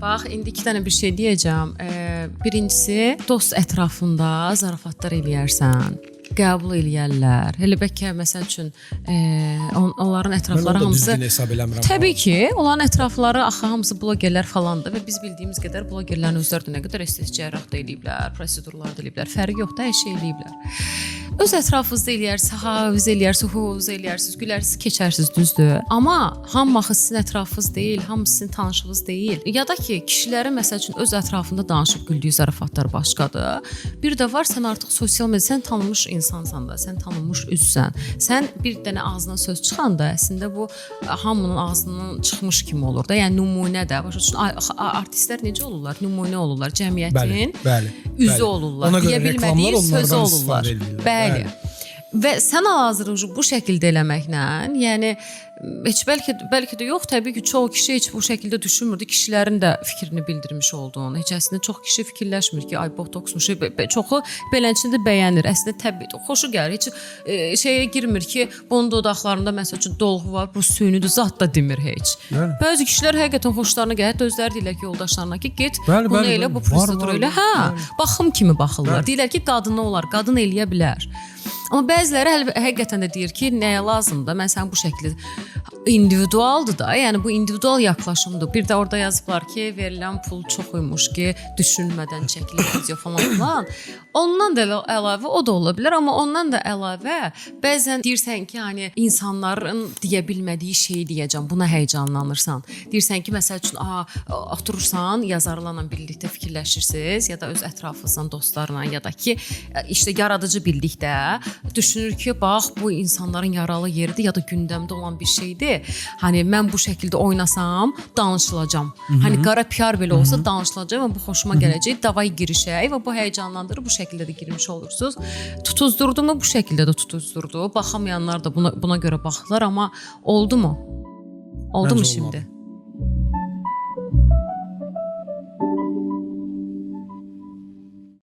Bax, indi iki dənə bir şey deyəcəm. Birincisi, dost ətrafında zarafatlar eləyərsən, qəbul eləyərlər. Elə bəlkə məsəl üçün onların ətrafları hamısı düzgün hesab eləmirəm. Təbii ki, onların ətrafları axı hamısı blogerlər falandır və biz bildiyimiz qədər blogerlərin özləri də nə qədər estetik cərrah da eləyiblər, prosedurlar da eləyiblər. Fərqi yoxdur, hər şey eləyiblər. Öz ətrafınızda eləyərsiniz, havuz eləyərsiniz, huvuz eləyərsiniz, gülərsiniz, keçərsiniz, düzdür. Amma hamı axı sizin ətrafınız deyil, hamı sizin tanışınız deyil. Ya da ki, kişilərin məsəl üçün öz ətrafında danışıb güldüyü zarafatlar başqadır. Bir də var, sən artıq sosial mediada sən tanınmış insansan da, sən tanınmış üzsən. Sən bir dənə ağzından söz çıxanda əslində bu hamının ağzından çıxmış kimi olur da. Yəni nümunə də. Başa düşün, artistlər necə olurlar? Nümunə olurlar, cəmiyyətin üzü olurlar. Deyə bilmədiyi sözü olurlar. Bəli. Və sən hal-hazırda bu şəkildə eləməklə, yəni heç bəlkə də yox, təbii ki, çoğu kişi heç bu şəkildə düşünmürdü. Kişilərin də fikrini bildirmiş olduğunu. Heç əslində çox kişi fikirləşmir ki, ay botoksmuş. Çoxu beləncəsində bəyənir. Əslində təbii xoşu gəlir. Heç şeyə girmir ki, bunun dodaqlarında məsəl üçün dolğu var, bu süyünüdür, zat da demir heç. Bəzi kişilər həqiqətən xoşlarına gəlir, özləri deyirlər ki, yoldaşlarına ki, get bunu elə, bu prosedur elə. Hə, baxım kimi baxırlar. Deyirlər ki, qadını olar, qadın eləyə bilər. Amma bəziləri həqiqətən də deyir ki, nəyə lazımdır? Mən sən bu şəkildə individualdır da, yəni bu individual yaxlaşımdır. Bir də orada yazıblar ki, verilən pul çox imiş ki, düşünmədən çəkilir video falan. Ondan da əlavə o da ola bilər, amma ondan da əlavə bəzən deyirsən ki, hani insanların deyə bilmədiyi şeyi deyəcəm, buna həyecanlanırsan. Deyirsən ki, məsəl üçün, oturursan, yazarlarla birlikdə fikirləşirsiniz ya da öz ətrafınızdan dostlarla ya da ki, işte yaradıcı birlikdə düşünür ki, bax bu insanların yaralı yeridir ya da gündəmdə olan bir şeydir. Hani mən bu şəkildə oynasam, danışılacam. Hani qara PR belə olsa danışılacam və bu xoşuma gələcək. Davay girişək və bu həyecanlandırır, bu şəkildə də girmiş olursunuz. Tutuzdurdu mu? Bu şəkildə də tutuzdurdu. Baxamayanlar da buna görə baxdılar, amma oldu mu? Oldu mu şimdi?